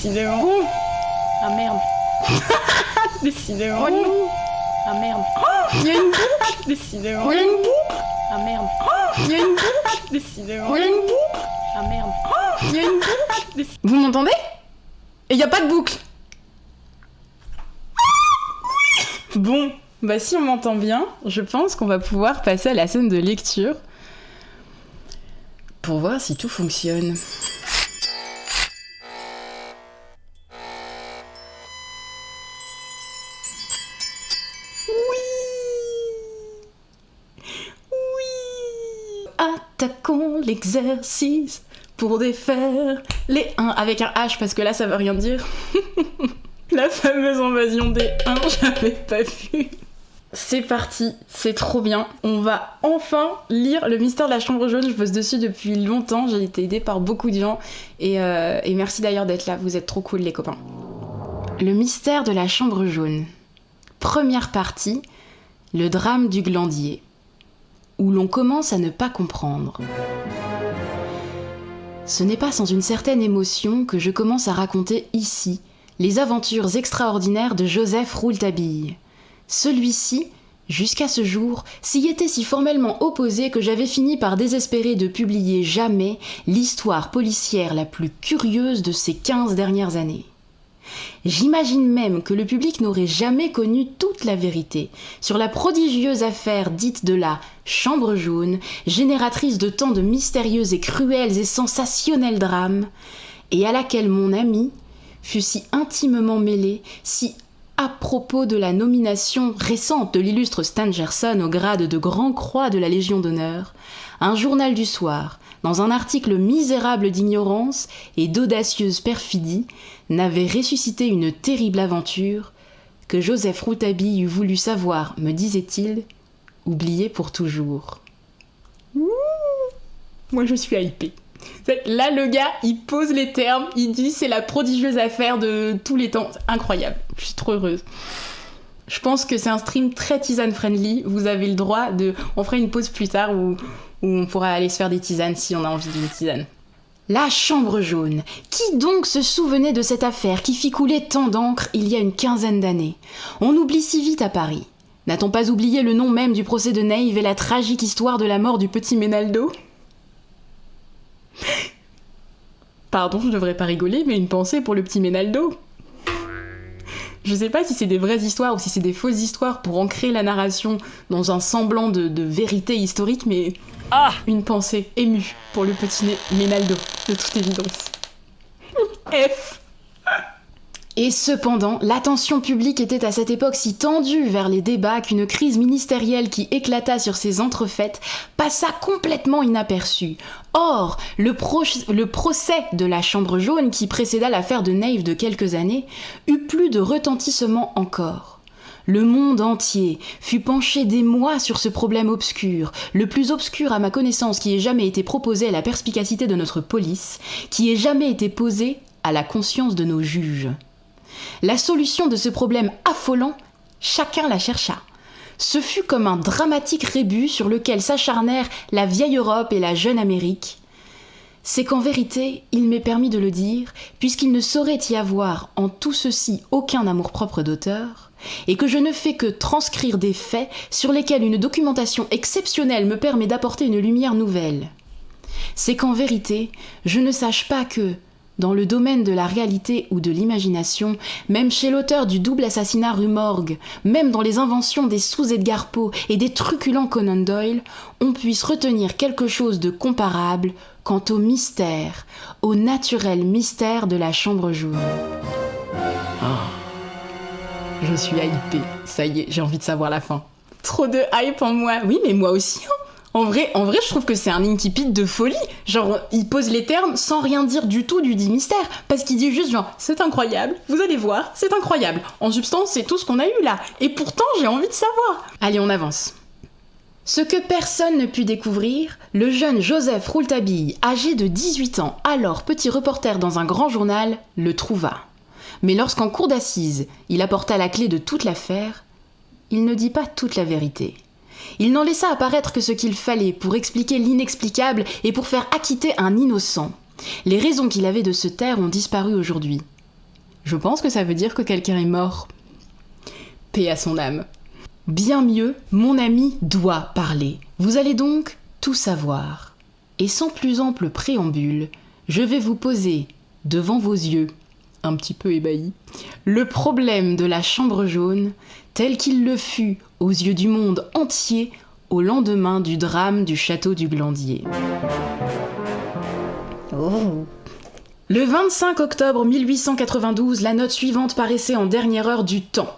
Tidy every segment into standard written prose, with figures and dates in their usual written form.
Décidément. Bon. Ah merde. Décidément. Oh non. Ah merde. Il y a une boucle. Décidément. Il y a une boucle. Ah merde. Il y a une boucle. Décidément. Il y a une boucle. Ah merde. Il y a une boucle. Vous m'entendez? Et il n'y a pas de boucle. Bon, bah si on m'entend bien, je pense qu'on va pouvoir passer à la scène de lecture pour voir si tout fonctionne. Attaquons l'exercice pour défaire les 1 avec un H parce que là ça veut rien dire. La fameuse invasion des 1, j'avais pas vu. C'est parti, c'est trop bien. On va enfin lire Le mystère de la chambre jaune. Je bosse dessus depuis longtemps, j'ai été aidée par beaucoup de gens et merci d'ailleurs d'être là, vous êtes trop cool les copains. Le mystère de la chambre jaune. Première partie, le drame du glandier, où l'on commence à ne pas comprendre. Ce n'est pas sans une certaine émotion que je commence à raconter ici les aventures extraordinaires de Joseph Rouletabille. Celui-ci, jusqu'à ce jour, s'y était si formellement opposé que j'avais fini par désespérer de publier jamais l'histoire policière la plus curieuse de ces 15 dernières années. J'imagine même que le public n'aurait jamais connu toute la vérité sur la prodigieuse affaire dite de la Chambre jaune, génératrice de tant de mystérieux et cruels et sensationnels drames, et à laquelle mon ami fut si intimement mêlé, si à propos de la nomination récente de l'illustre Stan Gerson au grade de Grand Croix de la Légion d'honneur, un journal du soir, dans un article misérable d'ignorance et d'audacieuse perfidie, n'avait ressuscité une terrible aventure que Joseph Rouletabille eût voulu savoir, me disait-il, oublier pour toujours. Ouh, moi je suis hypée. Là le gars il pose les termes, il dit c'est la prodigieuse affaire de tous les temps, c'est incroyable, je suis trop heureuse. Je pense que c'est un stream très tisane friendly, vous avez le droit de... On fera une pause plus tard où on pourra aller se faire des tisanes si on a envie d'une tisane. La chambre jaune. Qui donc se souvenait de cette affaire qui fit couler tant d'encre il y a une quinzaine d'années? On oublie si vite à Paris. N'a-t-on pas oublié le nom même du procès de Neve et la tragique histoire de la mort du petit Menaldo? Pardon, je devrais pas rigoler, mais une pensée pour le petit Menaldo. Je sais pas si c'est des vraies histoires ou si c'est des fausses histoires pour ancrer la narration dans un semblant de vérité historique, mais une pensée émue pour le petit Menaldo, de toute évidence. F. Et cependant, l'attention publique était à cette époque si tendue vers les débats qu'une crise ministérielle qui éclata sur ces entrefaites passa complètement inaperçue. Or, le procès de la Chambre jaune qui précéda l'affaire de Neve de quelques années eut plus de retentissement encore. Le monde entier fut penché des mois sur ce problème obscur, le plus obscur à ma connaissance qui ait jamais été proposé à la perspicacité de notre police, qui ait jamais été posé à la conscience de nos juges. La solution de ce problème affolant, chacun la chercha. Ce fut comme un dramatique rébus sur lequel s'acharnèrent la vieille Europe et la jeune Amérique. C'est qu'en vérité, il m'est permis de le dire, puisqu'il ne saurait y avoir en tout ceci aucun amour-propre d'auteur, et que je ne fais que transcrire des faits sur lesquels une documentation exceptionnelle me permet d'apporter une lumière nouvelle. C'est qu'en vérité, je ne sache pas que, dans le domaine de la réalité ou de l'imagination, même chez l'auteur du double assassinat rue Morgue, même dans les inventions des sous-Edgar Poe et des truculents Conan Doyle, on puisse retenir quelque chose de comparable quant au mystère, au naturel mystère de la Chambre jaune. Je suis hypée, ça y est, j'ai envie de savoir la fin. Trop de hype en moi, oui mais moi aussi hein. En vrai, je trouve que c'est un incipit de folie. Genre, il pose les termes sans rien dire du tout du dit mystère. Parce qu'il dit juste genre, c'est incroyable, vous allez voir, c'est incroyable. En substance, c'est tout ce qu'on a eu là. Et pourtant, j'ai envie de savoir. Allez, on avance. Ce que personne ne put découvrir, le jeune Joseph Rouletabille, âgé de 18 ans, alors petit reporter dans un grand journal, le trouva. Mais lorsqu'en cour d'assises, il apporta la clé de toute l'affaire, il ne dit pas toute la vérité. Il n'en laissa apparaître que ce qu'il fallait pour expliquer l'inexplicable et pour faire acquitter un innocent. Les raisons qu'il avait de se taire ont disparu aujourd'hui. Je pense que ça veut dire que quelqu'un est mort. Paix à son âme. Bien mieux, mon ami doit parler. Vous allez donc tout savoir. Et sans plus ample préambule, je vais vous poser, devant vos yeux, un petit peu ébahis, le problème de la chambre jaune, tel qu'il le fut aux yeux du monde entier au lendemain du drame du château du Glandier. Oh. Le 25 octobre 1892, la note suivante paraissait en dernière heure du Temps.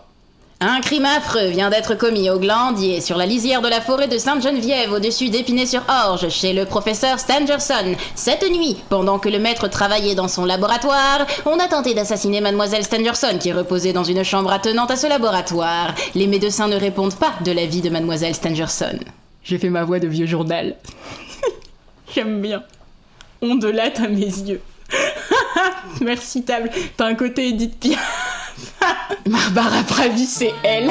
Un crime affreux vient d'être commis au Glandier, sur la lisière de la forêt de Sainte-Geneviève, au-dessus d'Épinay-sur-Orge, chez le professeur Stangerson. Cette nuit, pendant que le maître travaillait dans son laboratoire, on a tenté d'assassiner mademoiselle Stangerson, qui reposait dans une chambre attenante à ce laboratoire. Les médecins ne répondent pas de la vie de mademoiselle Stangerson. J'ai fait ma voix de vieux journal. J'aime bien. Ondulate à mes yeux. Merci table, t'as un côté Edith Piaf. Barbara Pravi, c'est elle.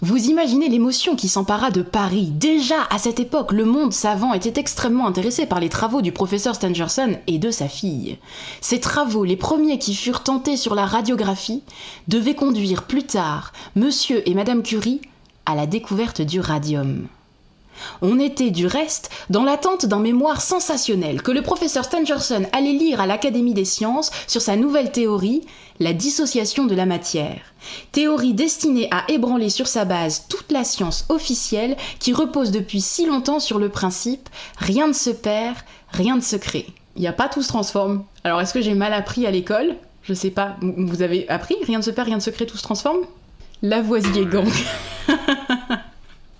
Vous imaginez l'émotion qui s'empara de Paris. Déjà, à cette époque, le monde savant était extrêmement intéressé par les travaux du professeur Stangerson et de sa fille. Ces travaux, les premiers qui furent tentés sur la radiographie, devaient conduire plus tard Monsieur et Madame Curie à la découverte du radium. On était, du reste, dans l'attente d'un mémoire sensationnel que le professeur Stangerson allait lire à l'Académie des sciences sur sa nouvelle théorie, la dissociation de la matière. Théorie destinée à ébranler sur sa base toute la science officielle qui repose depuis si longtemps sur le principe « rien ne se perd, rien ne se crée ». Il n'y a pas tout se transforme. Alors est-ce que j'ai mal appris à l'école ? Je sais pas. Vous avez appris « rien ne se perd, rien ne se crée, tout se transforme » ? Lavoisier gang.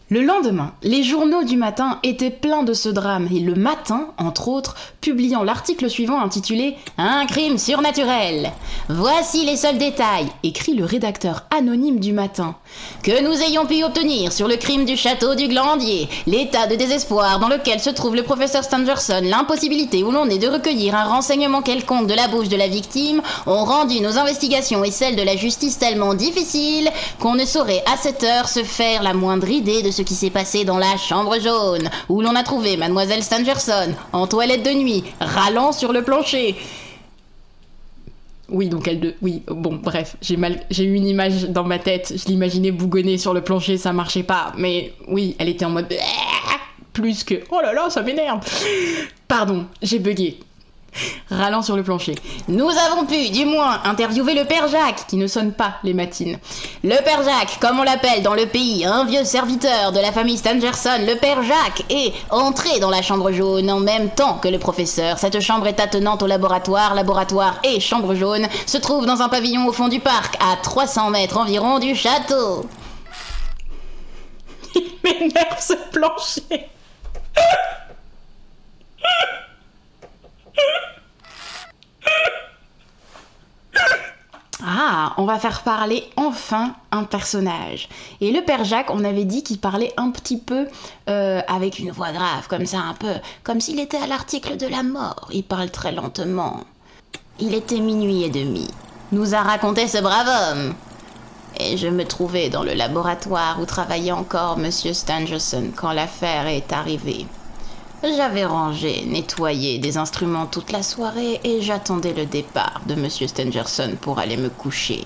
Le lendemain, les journaux du matin étaient pleins de ce drame et Le Matin, entre autres, publiant l'article suivant intitulé « Un crime surnaturel ». Voici les seuls détails, écrit le rédacteur anonyme du Matin. Que nous ayons pu obtenir sur le crime du château du Glandier, l'état de désespoir dans lequel se trouve le professeur Stangerson, l'impossibilité où l'on est de recueillir un renseignement quelconque de la bouche de la victime, ont rendu nos investigations et celles de la justice tellement difficiles qu'on ne saurait à cette heure se faire la moindre idée de ce qui s'est passé dans la chambre jaune, où l'on a trouvé mademoiselle Stangerson en toilette de nuit, râlant sur le plancher. Oui, donc oui, bon, bref, j'ai eu une image dans ma tête, je l'imaginais bougonner sur le plancher, ça marchait pas, mais oui, elle était en mode plus que oh là là, ça m'énerve. Pardon, j'ai bugué. Râlant sur le plancher. Nous avons pu, du moins, interviewer le père Jacques, qui ne sonne pas les matines. Le père Jacques, comme on l'appelle dans le pays, un vieux serviteur de la famille Stangerson, le père Jacques est entré dans la chambre jaune en même temps que le professeur. Cette chambre est attenante au laboratoire et chambre jaune se trouve dans un pavillon au fond du parc, à 300 mètres environ du château. Il m'énerve ce plancher. Ah, on va faire parler enfin un personnage. Et le père Jacques, on avait dit qu'il parlait un petit peu avec une voix grave, comme ça, un peu comme s'il était à l'article de la mort. Il parle très lentement. Il était 00h30. Nous a raconté ce brave homme. Et je me trouvais dans le laboratoire où travaillait encore Monsieur Stangerson quand l'affaire est arrivée. J'avais rangé, nettoyé des instruments toute la soirée et j'attendais le départ de Monsieur Stangerson pour aller me coucher.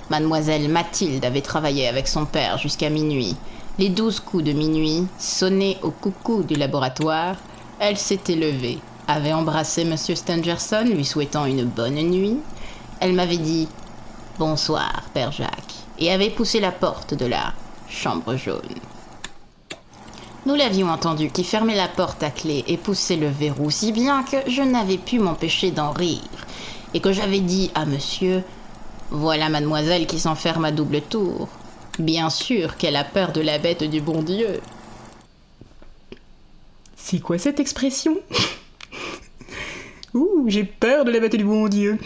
Mademoiselle Mathilde avait travaillé avec son père jusqu'à minuit. Les 12 coups de minuit sonnaient au coucou du laboratoire. Elle s'était levée, avait embrassé Monsieur Stangerson, lui souhaitant une bonne nuit. Elle m'avait dit « Bonsoir, père Jacques » et avait poussé la porte de la chambre jaune. Nous l'avions entendu qui fermait la porte à clé et poussait le verrou si bien que je n'avais pu m'empêcher d'en rire, et que j'avais dit à monsieur « Voilà mademoiselle qui s'enferme à double tour. Bien sûr qu'elle a peur de la bête du bon Dieu. » C'est quoi cette expression ? Ouh, j'ai peur de la bête du bon Dieu.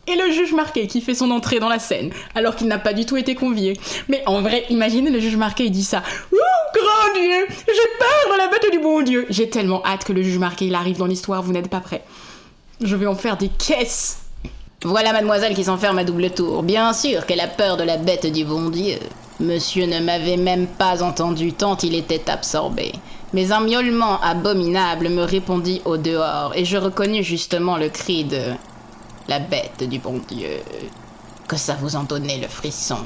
Et le juge Marquet qui fait son entrée dans la scène, alors qu'il n'a pas du tout été convié. Mais en vrai, imaginez le juge Marquet, il dit ça. « Ouh, grand Dieu, j'ai peur de la bête du bon Dieu !» J'ai tellement hâte que le juge Marquet, il arrive dans l'histoire, vous n'êtes pas prêts. Je vais en faire des caisses. Voilà mademoiselle qui s'enferme à double tour. Bien sûr qu'elle a peur de la bête du bon Dieu. Monsieur ne m'avait même pas entendu tant il était absorbé. Mais un miaulement abominable me répondit au dehors, et je reconnus justement le cri de... La bête du bon Dieu. Que ça vous en donnait le frisson.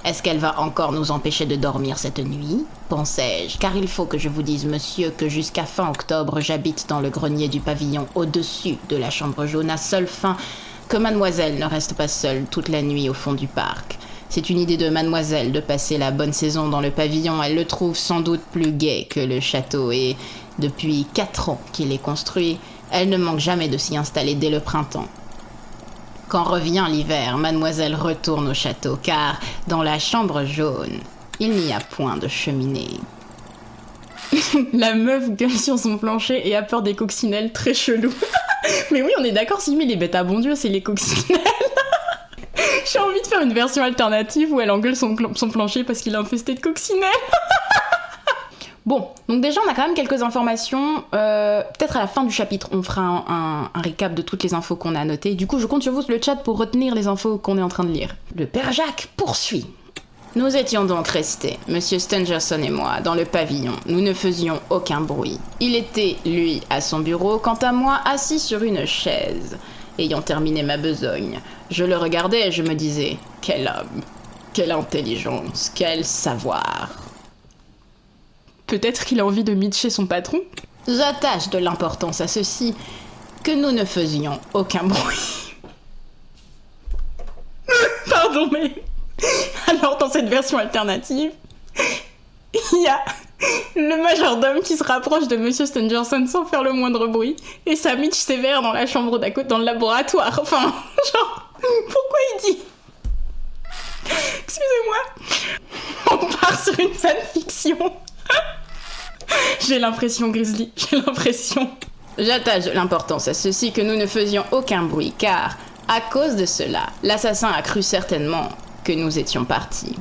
Est-ce qu'elle va encore nous empêcher de dormir cette nuit? Pensais-je, car il faut que je vous dise, monsieur, que jusqu'à fin octobre, j'habite dans le grenier du pavillon au-dessus de la chambre jaune, à seule fin que mademoiselle ne reste pas seule toute la nuit au fond du parc. C'est une idée de mademoiselle de passer la bonne saison dans le pavillon. Elle le trouve sans doute plus gai que le château et, depuis 4 ans qu'il est construit, elle ne manque jamais de s'y installer dès le printemps. Quand revient l'hiver, mademoiselle retourne au château, car dans la chambre jaune, il n'y a point de cheminée. La meuf gueule sur son plancher et a peur des coccinelles très chelou. Mais oui, on est d'accord, Simi, les bêtes à bon Dieu, c'est les coccinelles. J'ai envie de faire une version alternative où elle engueule son plancher parce qu'il est infesté de coccinelles. Bon, donc déjà on a quand même quelques informations. Peut-être à la fin du chapitre, on fera un récap de toutes les infos qu'on a notées. Du coup, je compte sur vous le chat pour retenir les infos qu'on est en train de lire. Le père Jacques poursuit. Nous étions donc restés, Monsieur Stangerson et moi, dans le pavillon. Nous ne faisions aucun bruit. Il était, lui, à son bureau, quant à moi, assis sur une chaise. Ayant terminé ma besogne, je le regardais et je me disais « Quel homme, quelle intelligence, quel savoir !» Peut-être qu'il a envie de mitcher son patron. J'attache de l'importance à ceci que nous ne faisions aucun bruit. Pardon, mais... Alors, dans cette version alternative, il y a le majordome qui se rapproche de Monsieur Stangerson sans faire le moindre bruit, et ça mitch sévère dans la chambre d'à côté, dans le laboratoire. Enfin, genre, pourquoi il dit... Excusez-moi. On part sur une fanfiction. J'ai l'impression, Grizzly, j'ai l'impression. J'attache de l'importance à ceci que nous ne faisions aucun bruit, car, à cause de cela, l'assassin a cru certainement que nous étions partis.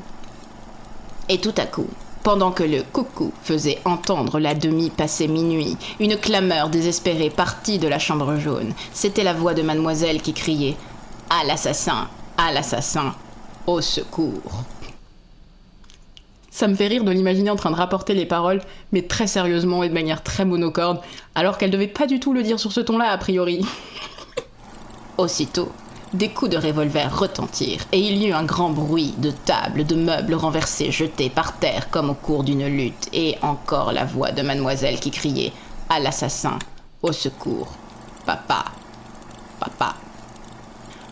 Et tout à coup, pendant que le coucou faisait entendre la demi passée minuit, une clameur désespérée partit de la chambre jaune. C'était la voix de mademoiselle qui criait « À l'assassin, au secours !» Ça me fait rire de l'imaginer en train de rapporter les paroles, mais très sérieusement et de manière très monocorde, alors qu'elle devait pas du tout le dire sur ce ton-là, a priori. Aussitôt, des coups de revolver retentirent, et il y eut un grand bruit de tables, de meubles renversés, jetés par terre comme au cours d'une lutte, et encore la voix de mademoiselle qui criait « À l'assassin, au secours, papa, papa !»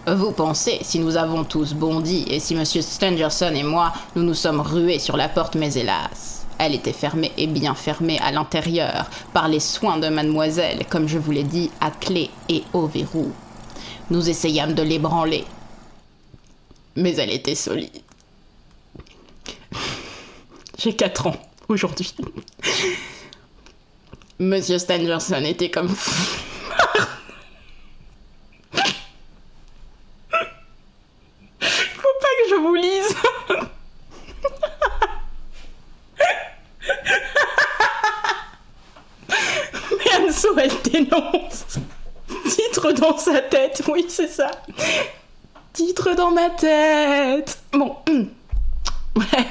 Vous pensez, si nous avons tous bondi, et si Monsieur Stangerson et moi, nous nous sommes rués sur la porte, mais hélas, elle était fermée et bien fermée à l'intérieur, par les soins de mademoiselle, comme je vous l'ai dit, à clé et au verrou. Nous essayâmes de l'ébranler, mais elle était solide. J'ai 4 ans, aujourd'hui. Monsieur Stangerson était comme fou. Je vous lise. Mais Anso, elle dénonce. Titre dans sa tête, oui, c'est ça. Titre dans ma tête. Bon, bref.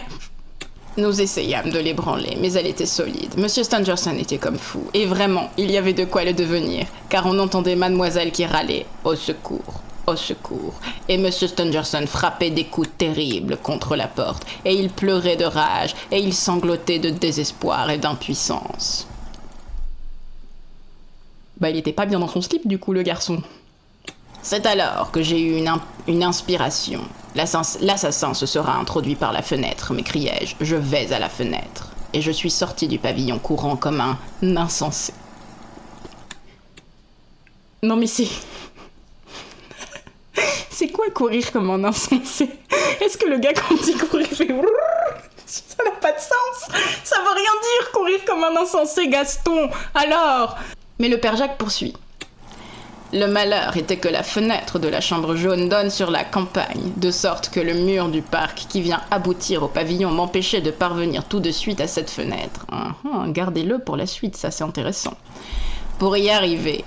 Nous essayâmes de l'ébranler, mais elle était solide. Monsieur Stangerson était comme fou. Et vraiment, il y avait de quoi le devenir, car on entendait mademoiselle qui râlait « Au secours !» Au secours. Et Monsieur Stangerson frappait des coups terribles contre la porte, et il pleurait de rage, et il sanglotait de désespoir et d'impuissance. Bah, il était pas bien dans son slip, du coup, le garçon. C'est alors que j'ai eu une inspiration. L'assassin se sera introduit par la fenêtre, m'écriai-je. Je vais à la fenêtre. Et je suis sorti du pavillon courant comme un insensé. Non mais c'est... C'est quoi courir comme un insensé? Est-ce que le gars quand il court il fait... Ça n'a pas de sens. Ça veut rien dire courir comme un insensé, Gaston. Alors... Mais le père Jacques poursuit. Le malheur était que la fenêtre de la chambre jaune donne sur la campagne, de sorte que le mur du parc qui vient aboutir au pavillon m'empêchait de parvenir tout de suite à cette fenêtre. Gardez-le pour la suite, ça c'est intéressant. Pour y arriver,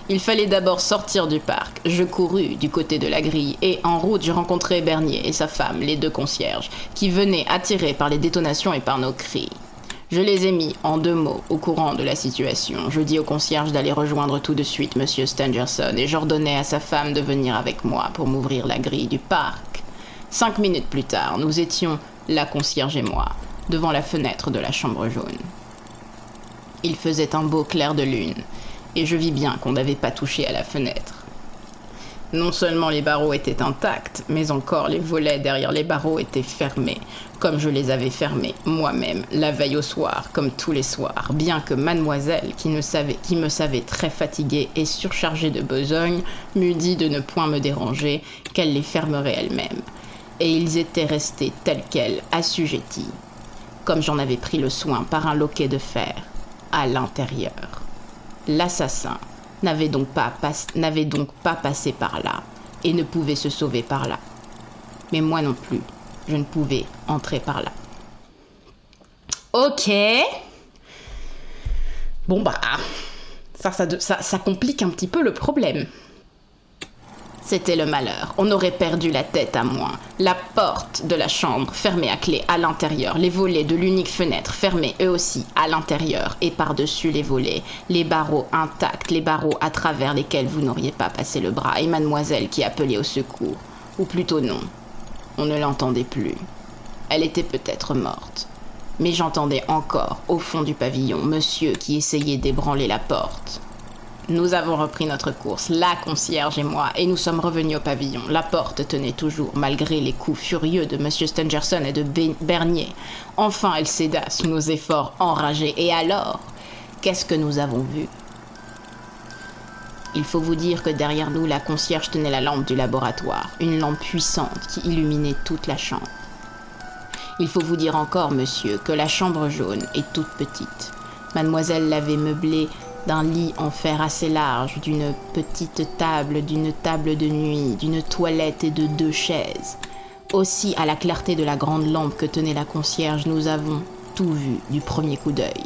il fallait d'abord sortir du parc. Je courus du côté de la grille et en route je rencontrai Bernier et sa femme, les deux concierges, qui venaient attirés par les détonations et par nos cris. Je les ai mis en 2 mots au courant de la situation. Je dis au concierge d'aller rejoindre tout de suite Monsieur Stangerson et j'ordonnais à sa femme de venir avec moi pour m'ouvrir la grille du parc. 5 minutes plus tard, nous étions, la concierge et moi, devant la fenêtre de la chambre jaune. Il faisait un beau clair de lune et je vis bien qu'on n'avait pas touché à la fenêtre. Non seulement les barreaux étaient intacts, mais encore les volets derrière les barreaux étaient fermés, comme je les avais fermés moi-même la veille au soir, comme tous les soirs, bien que mademoiselle, qui me savait très fatiguée et surchargée de besogne, m'eût dit de ne point me déranger, qu'elle les fermerait elle-même. Et ils étaient restés tels quels, assujettis, comme j'en avais pris le soin par un loquet de fer, à l'intérieur. L'assassin n'avait donc pas passé par là et ne pouvait se sauver par là. Mais moi non plus, je ne pouvais entrer par là. Ok. Bon bah, ça complique un petit peu le problème. C'était le malheur. On aurait perdu la tête à moins. La porte de la chambre fermée à clé à l'intérieur. Les volets de l'unique fenêtre fermés eux aussi à l'intérieur et par-dessus les volets. Les barreaux intacts, les barreaux à travers lesquels vous n'auriez pas passé le bras. Et mademoiselle qui appelait au secours. Ou plutôt non. On ne l'entendait plus. Elle était peut-être morte. Mais j'entendais encore, au fond du pavillon, monsieur qui essayait d'ébranler la porte. Nous avons repris notre course, la concierge et moi, et nous sommes revenus au pavillon. La porte tenait toujours, malgré les coups furieux de M. Stangerson et de Bernier. Enfin, elle céda sous nos efforts enragés. Et alors, qu'est-ce que nous avons vu ? Il faut vous dire que derrière nous, la concierge tenait la lampe du laboratoire, une lampe puissante qui illuminait toute la chambre. Il faut vous dire encore, monsieur, que la chambre jaune est toute petite. Mademoiselle l'avait meublée d'un lit en fer assez large, d'une petite table, d'une table de nuit, d'une toilette et de 2 chaises. Aussi, à la clarté de la grande lampe que tenait la concierge, nous avons tout vu du premier coup d'œil.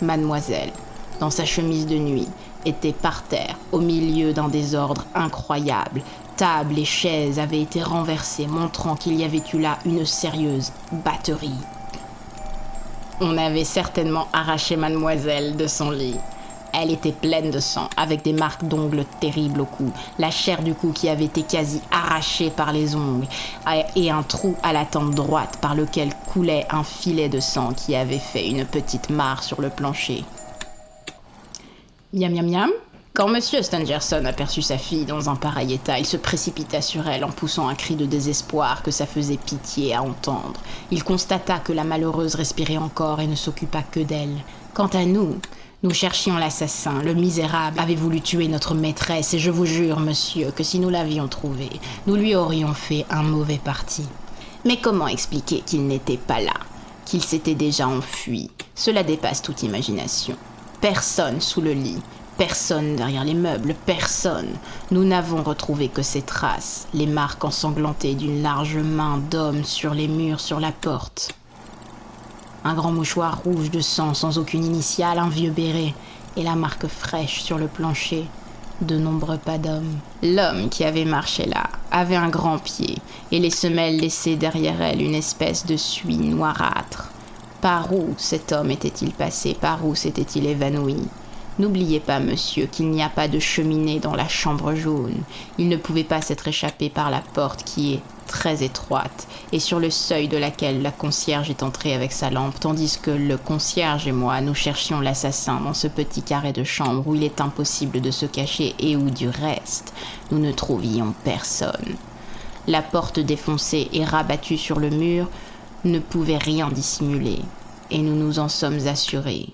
Mademoiselle, dans sa chemise de nuit, était par terre, au milieu d'un désordre incroyable. Table et chaises avaient été renversées, montrant qu'il y avait eu là une sérieuse batterie. On avait certainement arraché mademoiselle de son lit. Elle était pleine de sang, avec des marques d'ongles terribles au cou, la chair du cou qui avait été quasi arrachée par les ongles, et un trou à la tempe droite par lequel coulait un filet de sang qui avait fait une petite mare sur le plancher. Miam miam miam. Quand M. Stangerson aperçut sa fille dans un pareil état, il se précipita sur elle en poussant un cri de désespoir que ça faisait pitié à entendre. Il constata que la malheureuse respirait encore et ne s'occupa que d'elle. Quant à nous, nous cherchions l'assassin. Le misérable avait voulu tuer notre maîtresse et je vous jure, monsieur, que si nous l'avions trouvé, nous lui aurions fait un mauvais parti. Mais comment expliquer qu'il n'était pas là, qu'il s'était déjà enfui ? Cela dépasse toute imagination. Personne sous le lit. Personne derrière les meubles, personne. Nous n'avons retrouvé que ces traces, les marques ensanglantées d'une large main d'homme sur les murs, sur la porte. Un grand mouchoir rouge de sang sans aucune initiale, un vieux béret, et la marque fraîche sur le plancher, de nombreux pas d'hommes. L'homme qui avait marché là avait un grand pied, et les semelles laissaient derrière elle une espèce de suie noirâtre. Par où cet homme était-il passé ? Par où s'était-il évanoui ? N'oubliez pas, monsieur, qu'il n'y a pas de cheminée dans la chambre jaune. Il ne pouvait pas s'être échappé par la porte qui est très étroite et sur le seuil de laquelle la concierge est entrée avec sa lampe, tandis que le concierge et moi, nous cherchions l'assassin dans ce petit carré de chambre où il est impossible de se cacher et où, du reste, nous ne trouvions personne. La porte défoncée et rabattue sur le mur ne pouvait rien dissimuler et nous nous en sommes assurés.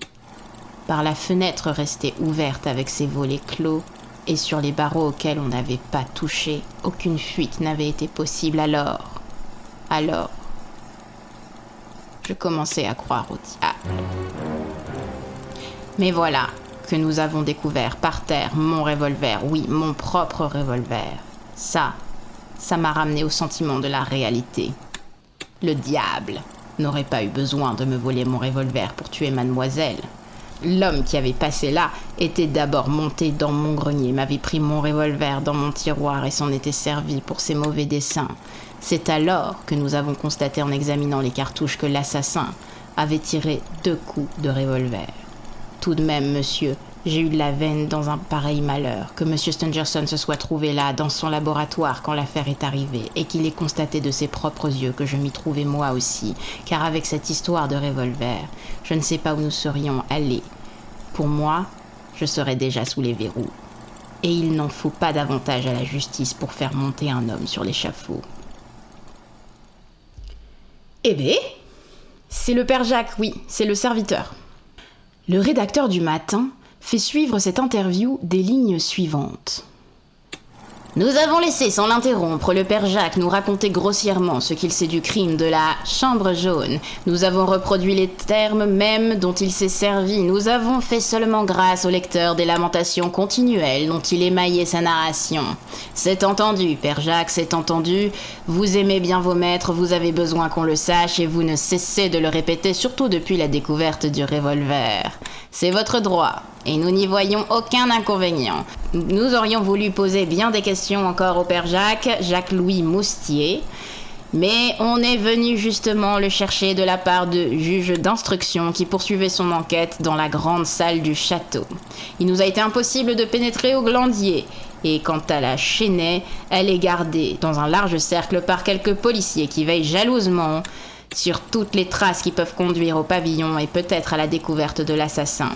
Par la fenêtre restée ouverte avec ses volets clos et sur les barreaux auxquels on n'avait pas touché, aucune fuite n'avait été possible alors, je commençais à croire au diable. Mais voilà que nous avons découvert par terre mon revolver, oui, mon propre revolver. Ça m'a ramené au sentiment de la réalité. Le diable n'aurait pas eu besoin de me voler mon revolver pour tuer mademoiselle. L'homme qui avait passé là était d'abord monté dans mon grenier, m'avait pris mon revolver dans mon tiroir et s'en était servi pour ses mauvais desseins. C'est alors que nous avons constaté en examinant les cartouches que l'assassin avait tiré 2 coups de revolver. Tout de même, monsieur, j'ai eu de la veine dans un pareil malheur, que monsieur Stangerson se soit trouvé là, dans son laboratoire, quand l'affaire est arrivée, et qu'il ait constaté de ses propres yeux que je m'y trouvais moi aussi, car avec cette histoire de revolver, je ne sais pas où nous serions allés. Pour moi, je serais déjà sous les verrous. Et il n'en faut pas davantage à la justice pour faire monter un homme sur l'échafaud. Eh bien, c'est le père Jacques, oui, c'est le serviteur. Le rédacteur du Matin fait suivre cette interview des lignes suivantes. Nous avons laissé sans l'interrompre le père Jacques nous raconter grossièrement ce qu'il sait du crime de la chambre jaune. Nous avons reproduit les termes mêmes dont il s'est servi. Nous avons fait seulement grâce au lecteur des lamentations continuelles dont il émaillait sa narration. C'est entendu, père Jacques, c'est entendu. Vous aimez bien vos maîtres, vous avez besoin qu'on le sache et vous ne cessez de le répéter, surtout depuis la découverte du revolver. C'est votre droit. Et nous n'y voyons aucun inconvénient. Nous aurions voulu poser bien des questions encore au père Jacques-Louis Moustier, mais on est venu justement le chercher de la part de juges d'instruction qui poursuivaient son enquête dans la grande salle du château. Il nous a été impossible de pénétrer au glandier, et quant à la Chesnay, elle est gardée dans un large cercle par quelques policiers qui veillent jalousement sur toutes les traces qui peuvent conduire au pavillon et peut-être à la découverte de l'assassin.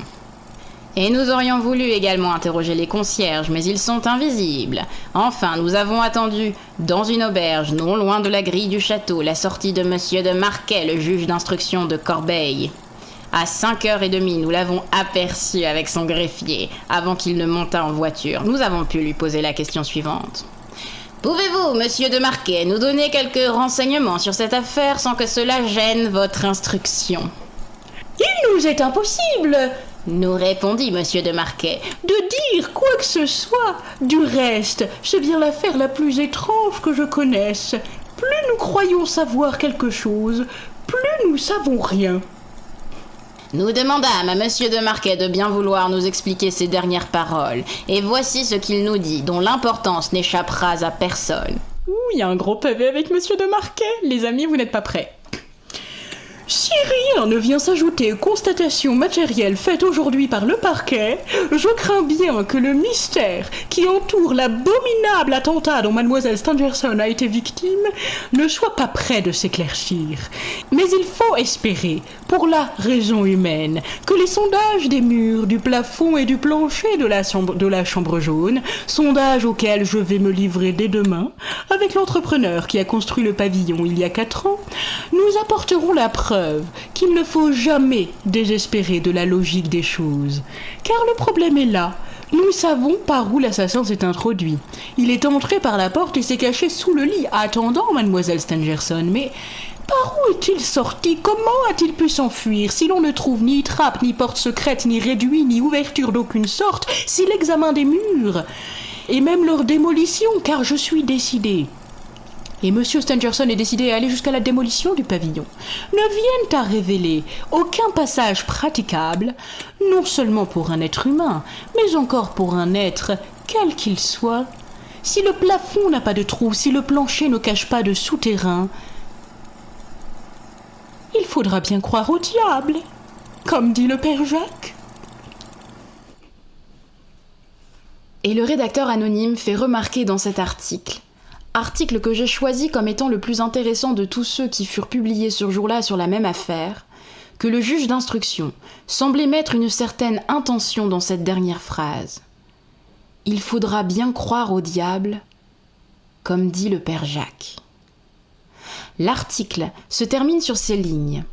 Et nous aurions voulu également interroger les concierges, mais ils sont invisibles. Enfin, nous avons attendu, dans une auberge, non loin de la grille du château, la sortie de monsieur de Marquet, le juge d'instruction de Corbeil. À 5h30, nous l'avons aperçu avec son greffier, avant qu'il ne montât en voiture. Nous avons pu lui poser la question suivante. Pouvez-vous, monsieur de Marquet, nous donner quelques renseignements sur cette affaire sans que cela gêne votre instruction ? Il nous est impossible, nous répondit monsieur de Marquet, de dire quoi que ce soit. Du reste, c'est bien l'affaire la plus étrange que je connaisse. Plus nous croyons savoir quelque chose, plus nous savons rien. Nous demandâmes à monsieur de Marquet de bien vouloir nous expliquer ses dernières paroles, et voici ce qu'il nous dit, dont l'importance n'échappera à personne. Ouh, il y a un gros pavé avec monsieur de Marquet. Les amis, vous n'êtes pas prêts. Si rien ne vient s'ajouter aux constatations matérielles faites aujourd'hui par le parquet, je crains bien que le mystère qui entoure l'abominable attentat dont mademoiselle Stangerson a été victime ne soit pas près de s'éclaircir. Mais il faut espérer, pour la raison humaine, que les sondages des murs, du plafond et du plancher de la chambre jaune, sondages auxquels je vais me livrer dès demain, avec l'entrepreneur qui a construit le pavillon il y a 4 ans, nous apporteront la preuve qu'il ne faut jamais désespérer de la logique des choses. Car le problème est là. Nous savons par où l'assassin s'est introduit. Il est entré par la porte et s'est caché sous le lit, attendant mademoiselle Stangerson. Mais par où est-il sorti? Comment a-t-il pu s'enfuir si l'on ne trouve ni trappe, ni porte secrète, ni réduit, ni ouverture d'aucune sorte, si l'examen des murs, et même leur démolition, car je suis décidée, et monsieur Stangerson est décidé à aller jusqu'à la démolition du pavillon, ne viennent à révéler aucun passage praticable, non seulement pour un être humain, mais encore pour un être quel qu'il soit. Si le plafond n'a pas de trou, si le plancher ne cache pas de souterrain, il faudra bien croire au diable, comme dit le père Jacques. Et le rédacteur anonyme fait remarquer dans cet article que j'ai choisi comme étant le plus intéressant de tous ceux qui furent publiés ce jour-là sur la même affaire, que le juge d'instruction semblait mettre une certaine intention dans cette dernière phrase. Il faudra bien croire au diable, comme dit le père Jacques. L'article se termine sur ces lignes.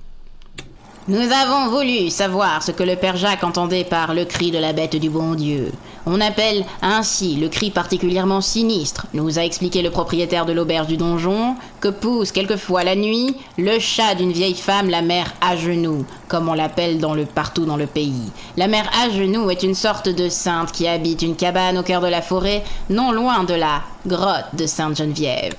Nous avons voulu savoir ce que le père Jacques entendait par le cri de la bête du bon Dieu. On appelle ainsi le cri particulièrement sinistre, nous a expliqué le propriétaire de l'auberge du donjon, que pousse quelquefois la nuit le chat d'une vieille femme, la mère à genoux, comme on l'appelle partout dans le pays. La mère à genoux est une sorte de sainte qui habite une cabane au cœur de la forêt, non loin de la grotte de Sainte-Geneviève.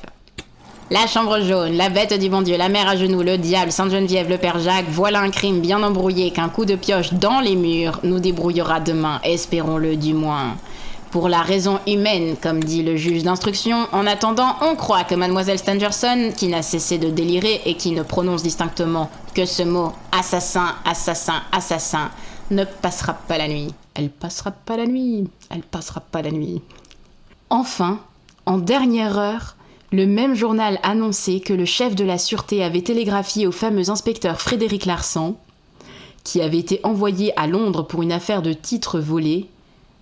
La chambre jaune, la bête du bon Dieu, la mère à genoux, le diable, Sainte-Geneviève, le père Jacques, voilà un crime bien embrouillé qu'un coup de pioche dans les murs nous débrouillera demain, espérons-le du moins. Pour la raison humaine, comme dit le juge d'instruction. En attendant, on croit que mademoiselle Stangerson, qui n'a cessé de délirer et qui ne prononce distinctement que ce mot « assassin, assassin, assassin », ne passera pas la nuit. Elle passera pas la nuit. Elle passera pas la nuit. Enfin, en dernière heure, le même journal annonçait que le chef de la sûreté avait télégraphié au fameux inspecteur Frédéric Larsan, qui avait été envoyé à Londres pour une affaire de titres volés,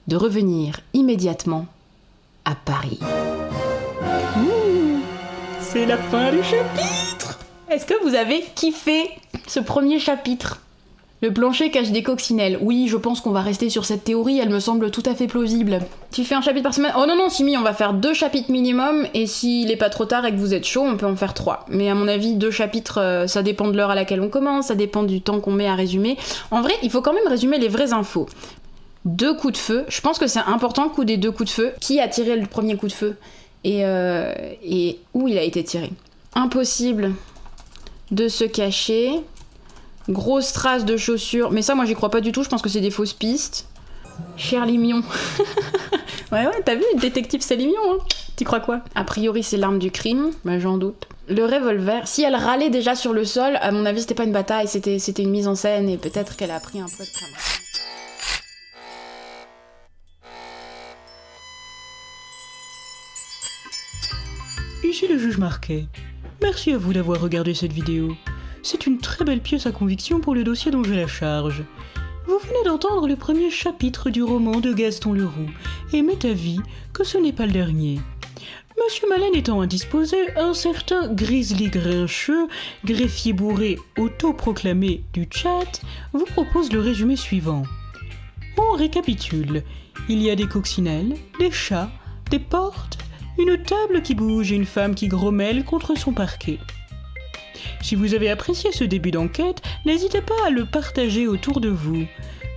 de revenir immédiatement à Paris. C'est la fin du chapitre. Est-ce que vous avez kiffé ce premier chapitre ? Le plancher cache des coccinelles. Oui, je pense qu'on va rester sur cette théorie, elle me semble tout à fait plausible. Tu fais un chapitre par semaine ? Oh non, non, Simi, on va faire 2 chapitres minimum, et s'il est pas trop tard et que vous êtes chaud, on peut en faire 3. Mais à mon avis, 2 chapitres, ça dépend de l'heure à laquelle on commence, ça dépend du temps qu'on met à résumer. En vrai, il faut quand même résumer les vraies infos. 2 coups de feu, je pense que c'est important le coup des 2 coups de feu. Qui a tiré le premier coup de feu ? Et où il a été tiré ? Impossible de se cacher. Grosse trace de chaussures. Mais ça, moi, j'y crois pas du tout. Je pense que c'est des fausses pistes. Shirley Mion. ouais, t'as vu, le détective Sally Mion, hein. T'y crois quoi ? A priori, c'est l'arme du crime. Bah, j'en doute. Le revolver. Si elle râlait déjà sur le sol, à mon avis, c'était pas une bataille. C'était une mise en scène. Et peut-être qu'elle a pris un peu de crème. Ici le juge Marquet. Merci à vous d'avoir regardé cette vidéo. C'est une très belle pièce à conviction pour le dossier dont j'ai la charge. Vous venez d'entendre le premier chapitre du roman de Gaston Leroux, et m'est avis que ce n'est pas le dernier. Monsieur Maleine étant indisposé, un certain Grizzly Grincheux, greffier bourré autoproclamé du chat, vous propose le résumé suivant. On récapitule. Il y a des coccinelles, des chats, des portes, une table qui bouge et une femme qui grommelle contre son parquet. Si vous avez apprécié ce début d'enquête, n'hésitez pas à le partager autour de vous.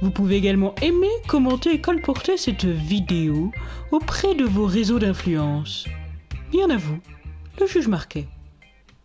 Vous pouvez également aimer, commenter et colporter cette vidéo auprès de vos réseaux d'influence. Bien à vous, le juge Marquet.